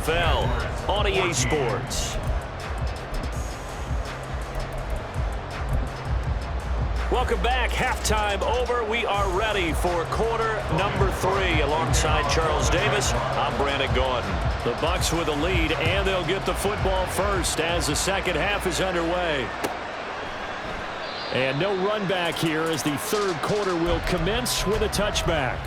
NFL on EA Sports. Welcome back. Halftime over. We are ready for quarter number 3. Alongside Charles Davis, I'm Brandon Gordon. The Bucs with a lead, and they'll get the football first as the second half is underway. And no run back here as the third quarter will commence with a touchback.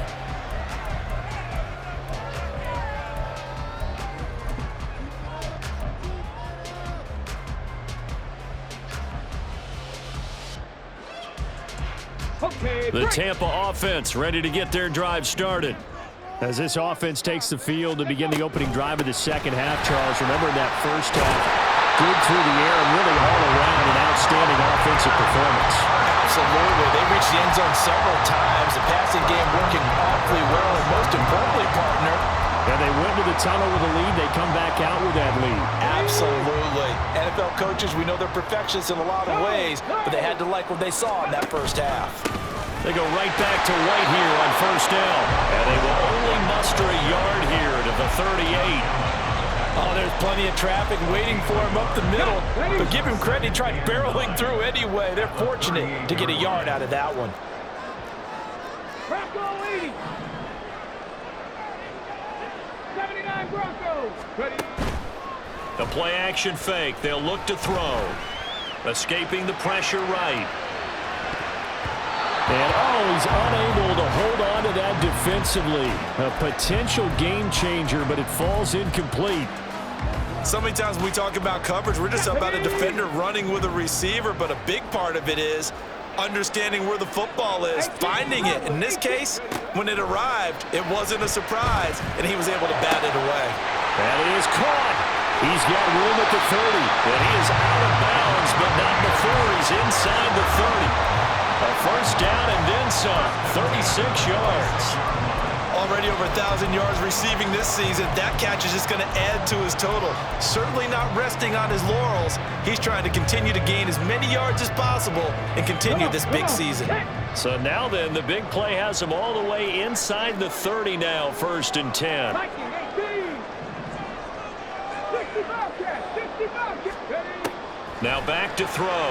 The Tampa offense ready to get their drive started. As this offense takes the field to begin the opening drive of the second half, Charles, remember in that first half, good through the air and really all around an outstanding offensive performance. Absolutely. They reached the end zone several times. The passing game working awfully well, and most importantly, partner, and they went to the tunnel with a lead. They come back out with that lead. Absolutely. NFL coaches, we know they're perfectionists in a lot of ways, but they had to like what they saw in that first half. They go right back to White here on first down. And they will only muster a yard here to the 38. Oh, there's plenty of traffic waiting for him up the middle. But give him credit, he tried barreling through anyway. They're fortunate to get a yard out of that one. Bronco 80. 79 Broncos. Ready. The play action fake. They'll look to throw. Escaping the pressure right. And he's unable to hold on to that defensively. A potential game changer, but it falls incomplete. So many times when we talk about coverage, we're just about a defender running with a receiver, but a big part of it is understanding where the football is, finding it. In this case, when it arrived, it wasn't a surprise, and he was able to bat it away. And it is caught. He's got room at the 30, and he is out of bounds, but not before he's inside the 30. A first down and then some, 36 yards. Already over 1,000 yards receiving this season. That catch is just going to add to his total. Certainly not resting on his laurels. He's trying to continue to gain as many yards as possible and continue this big season. So now then, the big play has him all the way inside the 30 now, first and 10. Now back to throw.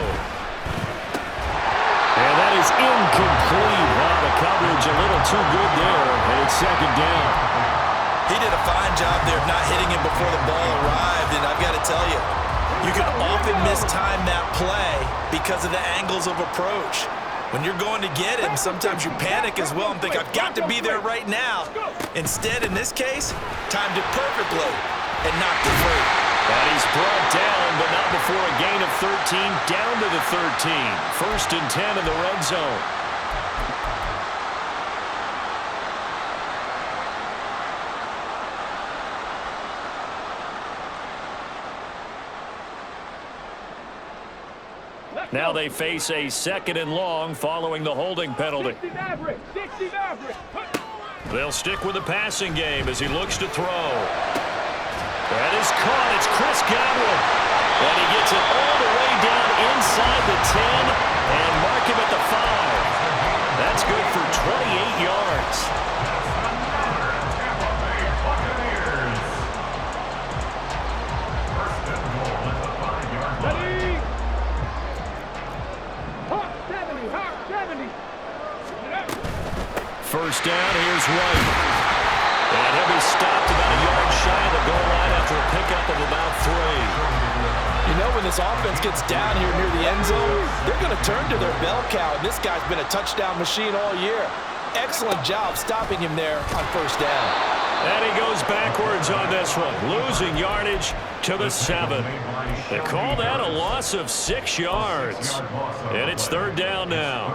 And that is incomplete. Wow, the coverage a little too good there, and it's second down. He did a fine job there of not hitting him before the ball arrived, and I've got to tell you, you can often mistime that play because of the angles of approach. When you're going to get him, sometimes you panic as well and think, I've got to be there right now. Instead, in this case, timed it perfectly and knocked it free. And he's brought down, but not before a gain of 13, down to the 13. First and 10 in the red zone. Now they face a second and long following the holding penalty. They'll stick with the passing game as he looks to throw. That is caught. It's Chris Godwin. And he gets it all the way down inside the 10 and mark him at the 5. That's good for 28 yards. First down, here's White. And he'll be stopped about a yard shy of the goal line after a pickup of about 3. You know, when this offense gets down here near the end zone, they're going to turn to their bell cow, and this guy's been a touchdown machine all year. Excellent job stopping him there on first down. And he goes backwards on this one, losing yardage to the 7. They call that a loss of 6 yards. And it's third down now.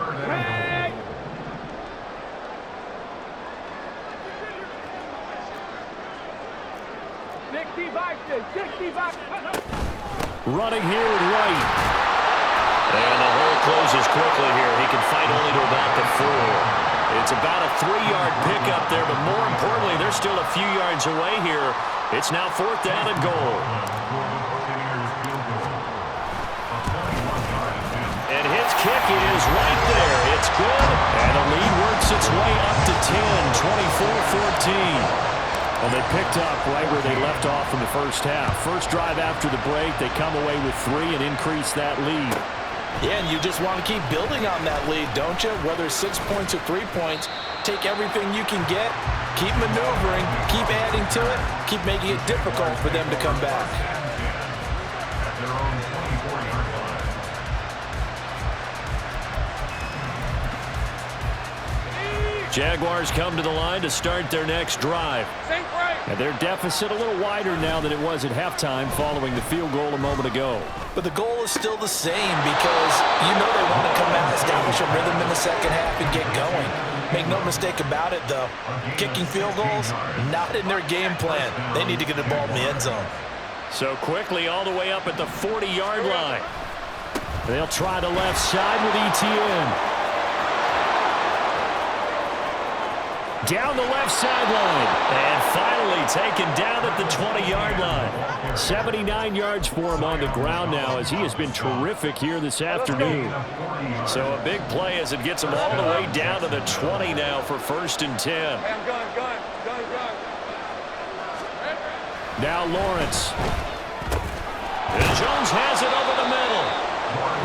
Running here with White. And the hole closes quickly here. He can fight only to about the 4. It's about a 3-yard pickup there, but more importantly, they're still a few yards away here. It's now fourth down and goal. And his kick is right there. It's good. And the lead works its way up to 10, 24-14. Well, they picked up right where they left off in the first half. First drive after the break, they come away with 3 and increase that lead. Yeah, and you just want to keep building on that lead, don't you? Whether it's 6 points or 3 points, take everything you can get, keep maneuvering, keep adding to it, keep making it difficult for them to come back. Jaguars come to the line to start their next drive. And their deficit a little wider now than it was at halftime following the field goal a moment ago. But the goal is still the same because you know they want to come out, establish a rhythm in the second half, and get going. Make no mistake about it, though. Kicking field goals, not in their game plan. They need to get the ball in the end zone. So quickly all the way up at the 40-yard line. They'll try the left side with Etienne. Down the left sideline. And finally taken down at the 20-yard line. 79 yards for him on the ground now as he has been terrific here this afternoon. So a big play as it gets him all the way down to the 20 now for 1st and 10. Now Lawrence. And Jones has it over the middle.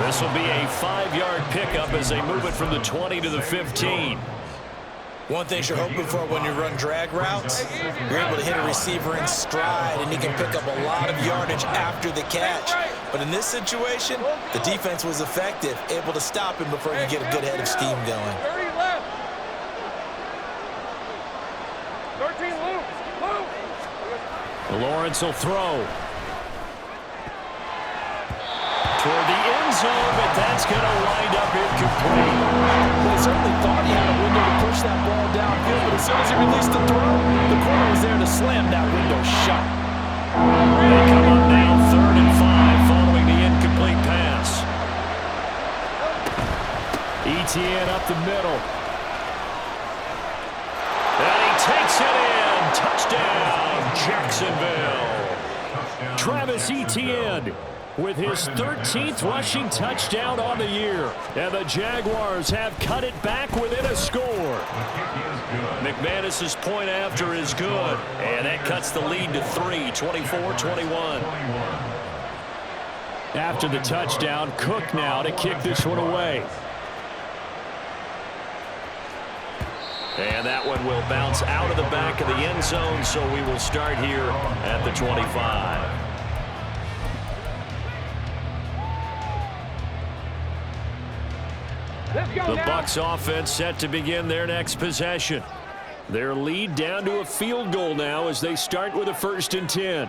This will be a 5-yard pickup as they move it from the 20 to the 15. One thing you're hoping for when you run drag routes, you're able to hit a receiver in stride, and he can pick up a lot of yardage after the catch. But in this situation, the defense was effective, able to stop him before you get a good head of steam going. 13 loop. Lawrence will throw. Toward the end zone, but that's going to wind up incomplete. Well, he certainly thought he had a window to push that ball downfield, but as soon as he released the throw, the corner was there to slam that window shut. They come up now 3rd and 5 following the incomplete pass. Etienne up the middle. And he takes it in. Touchdown, Jacksonville. Travis Etienne with his 13th rushing touchdown on the year. And the Jaguars have cut it back within a score. McManus's point after is good. And that cuts the lead to 3, 24-21. After the touchdown, Cook now to kick this one away. And that one will bounce out of the back of the end zone, so we will start here at the 25. The Bucs offense set to begin their next possession. Their lead down to a field goal now as they start with a 1st and 10.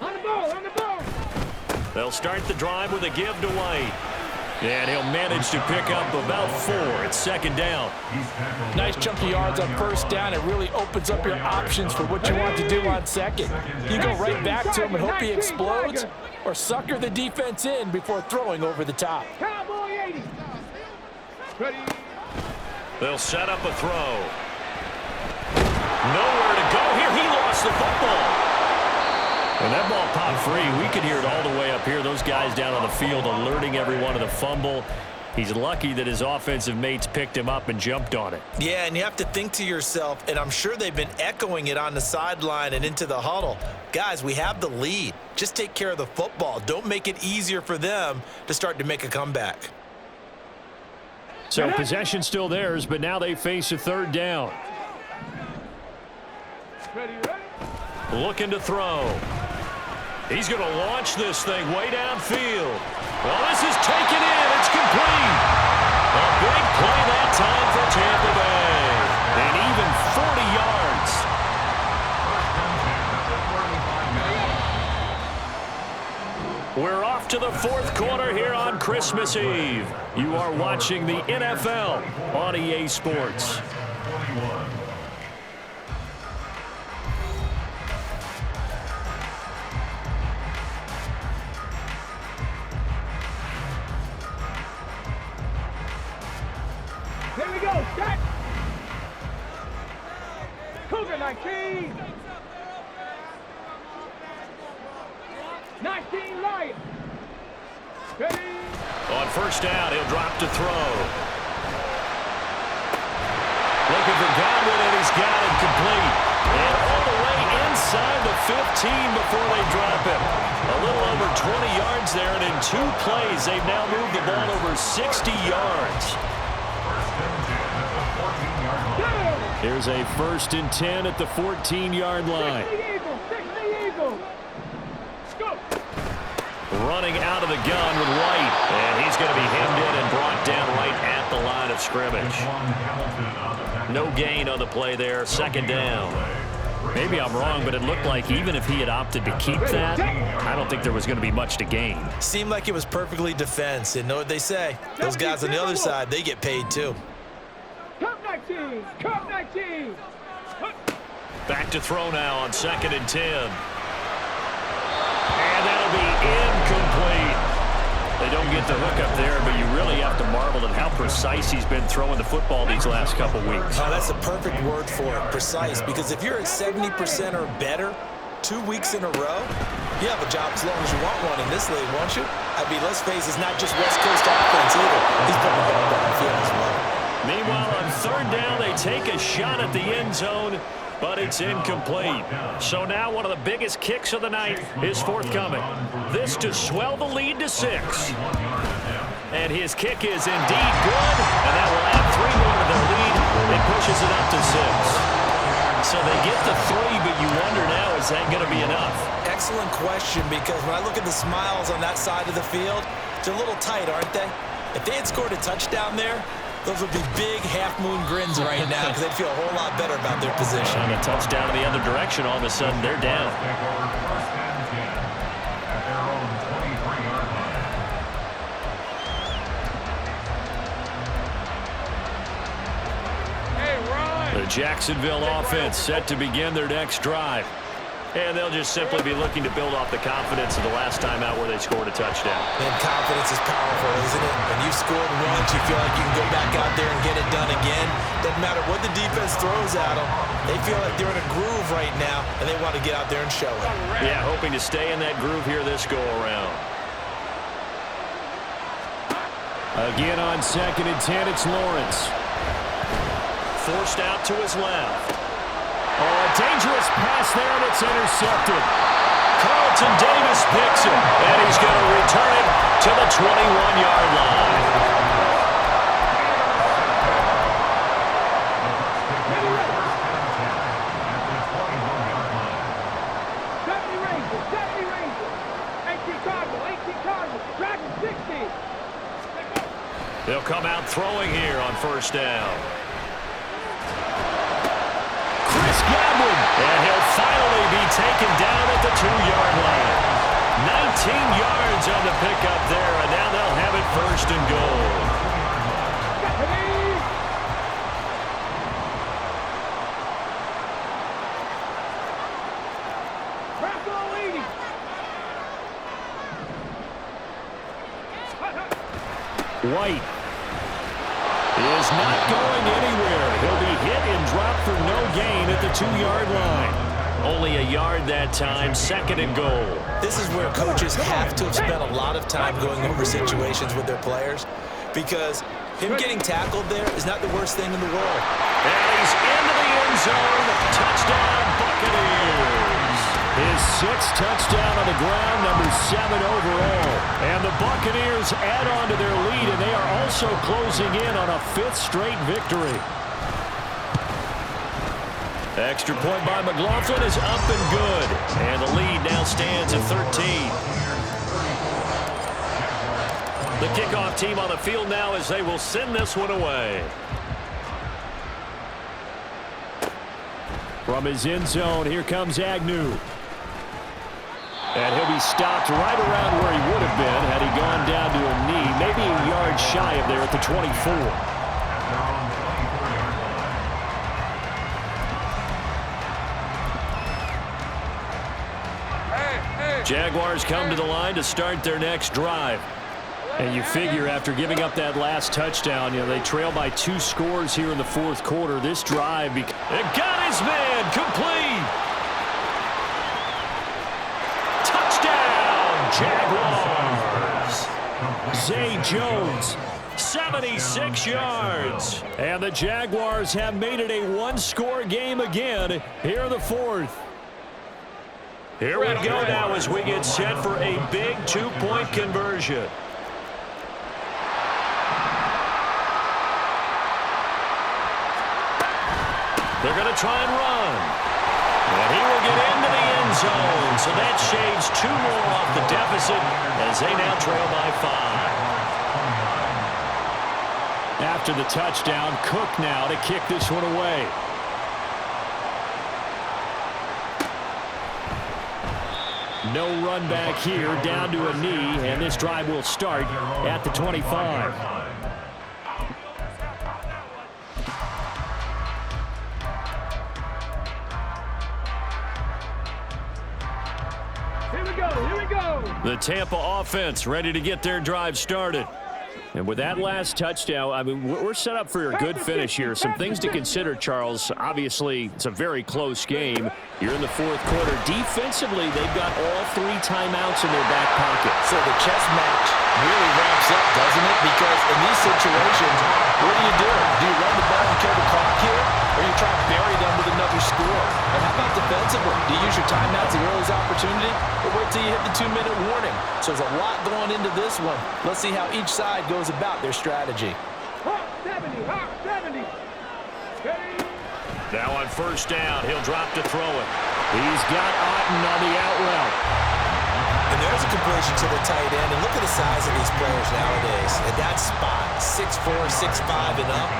On the ball, on the ball. They'll start the drive with a give to White. And he'll manage to pick up about 4. It's 2nd down. Nice chunky yards on 1st down. It really opens up your options for what you want to do on 2nd. You go right back to him and hope he explodes, or sucker the defense in before throwing over the top. Cowboy 80. Ready. They'll set up a throw. Nowhere to go here. He lost the football. And that ball popped free. We could hear it all the way up here. Those guys down on the field alerting everyone of the fumble. He's lucky that his offensive mates picked him up and jumped on it. Yeah, and you have to think to yourself, and I'm sure they've been echoing it on the sideline and into the huddle. Guys, we have the lead. Just take care of the football. Don't make it easier for them to start to make a comeback. So possession still theirs, but now they face a 3rd down. Ready. Looking to throw. He's going to launch this thing way downfield. Well, this is taken in. It's complete. A big play that time for Tampa Bay. And even 40 yards. We're off to the 4th quarter here on Christmas Eve. You are watching the NFL on EA Sports. Here we go. Set. Cougar 19. 19 Lions. Ready. On 1st down, he'll drop to throw. Looking for Godwin, and he's got it complete. And all the inside the 15 before they drop him. A little over 20 yards there, and in 2 plays, they've now moved the ball over 60 yards. Here's a 1st and 10 at the 14-yard line. Running out of the gun with White, and he's going to be hemmed in and brought down right at the line of scrimmage. No gain on the play there, 2nd down. Maybe I'm wrong, but it looked like even if he had opted to keep that, I don't think there was going to be much to gain. Seemed like it was perfectly defense, and know what they say. Those guys on the other side, they get paid too. Cup 19! Cup 19! Back to throw now on 2nd and 10. And that'll be incomplete. They don't get the hook up there, but you really have to marvel at how precise he's been throwing the football these last couple weeks. Oh, that's the perfect word for it, precise, because if you're at 70% or better 2 weeks in a row, you have a job as long as you want one in this league, won't you? I mean, let's face it, it's not just West Coast offense either. He's putting the ball down the field as well. Meanwhile, on 3rd down, they take a shot at the end zone, but it's incomplete. So now one of the biggest kicks of the night is forthcoming. This to swell the lead to 6. And his kick is indeed good, and that will add 3 more to their lead. It pushes it up to 6. So they get the 3, but you wonder now, is that going to be enough? Excellent question, because when I look at the smiles on that side of the field, they're a little tight, aren't they? If they had scored a touchdown there, those would be big half-moon grins right now because they'd feel a whole lot better about their position. And a touchdown in the other direction, all of a sudden they're down. The Jacksonville offense set to begin their next drive. And they'll just simply be looking to build off the confidence of the last time out where they scored a touchdown. And confidence is powerful, isn't it? When you've scored once, you feel like you can go back out there and get it done again. Doesn't matter what the defense throws at them. They feel like they're in a groove right now, and they want to get out there and show it. Yeah, hoping to stay in that groove here this go-around. Again on 2nd and 10, it's Lawrence. Forced out to his left. Oh, a dangerous pass there, and it's intercepted. Carlton Davis picks it, and he's going to return it to the 21-yard line. They'll come out throwing here on 1st down. And he'll finally be taken down at the 2-yard line. 19 yards on the pickup there, and now they'll have it 1st and goal. White is not going anywhere. He'll be hit and dropped for no gain at the 2-yard line. Only a yard that time, 2nd and goal. This is where coaches have to have spent a lot of time going over situations with their players, because him getting tackled there is not the worst thing in the world. And he's into the end zone. Touchdown, Buccaneers. His 6th touchdown on the ground, number 7 overall. And the Buccaneers add on to their lead, and they are also closing in on a 5th straight victory. Extra point by McLaughlin is up and good. And the lead now stands at 13. The kickoff team on the field now as they will send this one away. From his end zone, here comes Agnew. And he'll be stopped right around where he would have been had he gone down to a knee, maybe a yard shy of there at the 24. Jaguars come to the line to start their next drive. And you figure after giving up that last touchdown, they trail by 2 scores here in the 4th quarter. This drive, it got his man complete. Touchdown, Jaguars. Zay Jones, 76 yards. And the Jaguars have made it a 1-score game again here in the 4th. Here we go now as we get set for a big two-point conversion. They're going to try and run. And he will get into the end zone. So that shaves 2 more off the deficit as they now trail by 5. After the touchdown, Cook now to kick this one away. No run back here, down to a knee, and this drive will start at the 25. Here we go. The Tampa offense ready to get their drive started. And with that last touchdown, I mean, we're set up for a good finish here. Some things to consider, Charles. Obviously, it's a very close game. You're in the fourth quarter. Defensively, they've got all 3 timeouts in their back pocket. So the chess match really ramps up, doesn't it? Because in these situations, what do? Do you run the ball and kill the clock here? Or you try to bury them with another score? And how about defensively? Do you use your timeouts at the earliest opportunity? Or wait till you hit the 2-minute warning? So there's a lot going into this one. Let's see how each side goes about their strategy. Hawk 70. Now on first down, he'll drop to throw it. He's got Otten on the out route. And there's a completion to the tight end. And look at the size of these players nowadays. At that spot, 6'4", 6'5", and up.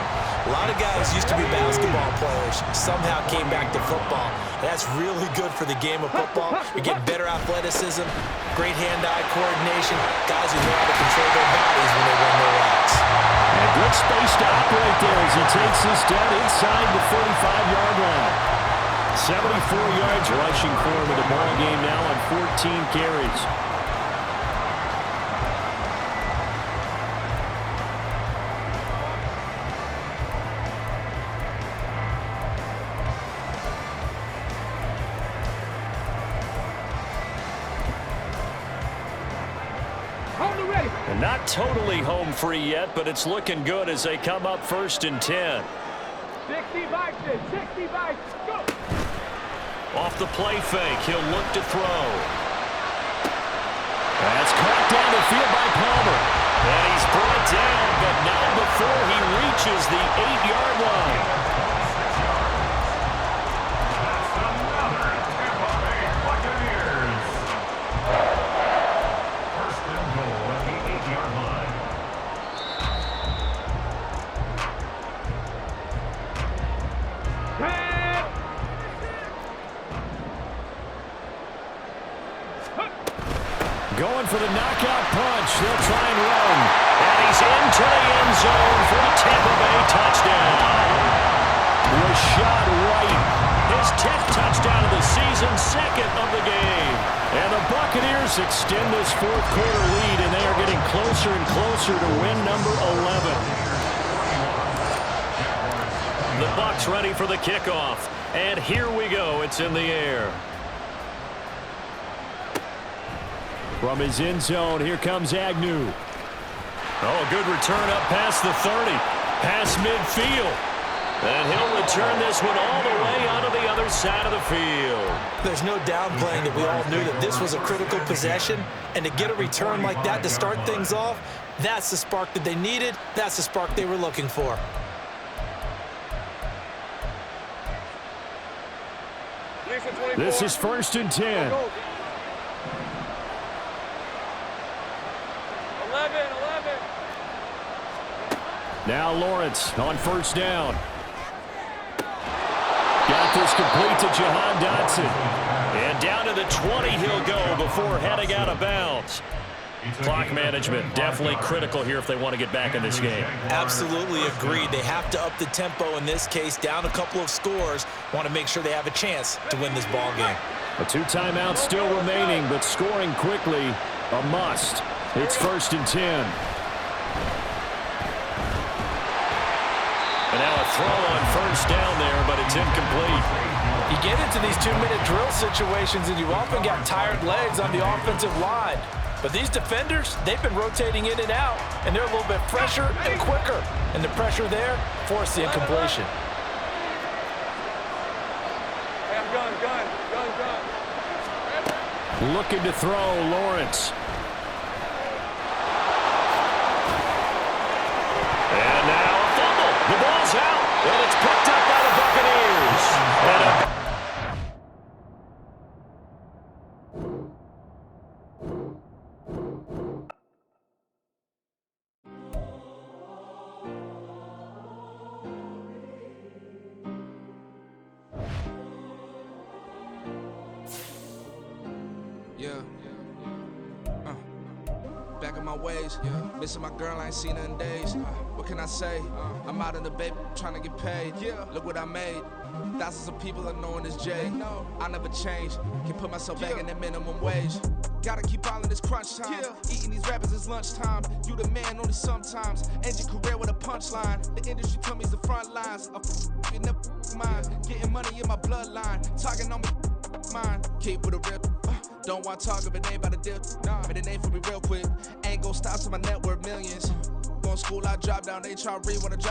A lot of guys used to be basketball players, somehow came back to football. That's really good for the game of football. You're getting better athleticism, great hand-eye coordination, guys who know how to control their bodies when they run their routes. And good space to operate there as he takes this down inside the 45-yard line. 74 yards rushing for him in the ball game now on 14 carries. And not totally home free yet, but it's looking good as they come up 1st and 10. 60 bikes, go! Off the play fake, he'll look to throw. That's caught down the field by Palmer. And he's brought down, but not before he reaches the 8-yard line. Going for the knockout punch. They'll try and run. And he's into the end zone for a Tampa Bay touchdown. Was shot right. His 10th touchdown of the season, 2nd of the game. And the Buccaneers extend this fourth quarter lead, and they are getting closer and closer to win number 11. The Bucs ready for the kickoff. And here we go. It's in the air. From his end zone, here comes Agnew. Oh, good return up past the 30. Past midfield. And he'll return this one all the way onto the other side of the field. There's no downplaying that we all knew that this was a critical possession. And to get a return like that to start things off, that's the spark that they needed. That's the spark they were looking for. This is 1st and 10. 11. Now Lawrence on first down. Got this complete to Jahan Dotson. And down to the 20 he'll go before heading out of bounds. Clock management definitely critical here if they want to get back in this game. Absolutely agreed. They have to up the tempo in this case, down a couple of scores. Want to make sure they have a chance to win this ball game. A 2 timeouts still remaining, but scoring quickly a must. It's 1st and 10. And now a throw on first down there, but it's incomplete. You get into these 2-minute drill situations, and you've often got tired legs on the offensive line. But these defenders, they've been rotating in and out, and they're a little bit fresher and quicker. And the pressure there forced the incompletion. Gun. Looking to throw, Lawrence. And now a fumble. The ball's out, and it's picked up by the Buccaneers. Yeah. Back in my ways. Missing my girl, I ain't seen her in days. What can I say? I'm out in the baby trying to get paid. Look what I made. Thousands of people are knowing this J. I never change. Can put myself back in the minimum wage. Gotta keep all in this crunch time. Eating these rappers is lunchtime. You the man only sometimes. End your career with a punchline. The industry told me it's the front lines. You never mine. Getting money in my bloodline. Talking on me mine. Keep with a real. Don't want to talk if it ain't about a deal. But it ain't for me real quick. Ain't gon' stop till my net worth millions. Going school, I drop down HRE when I drop.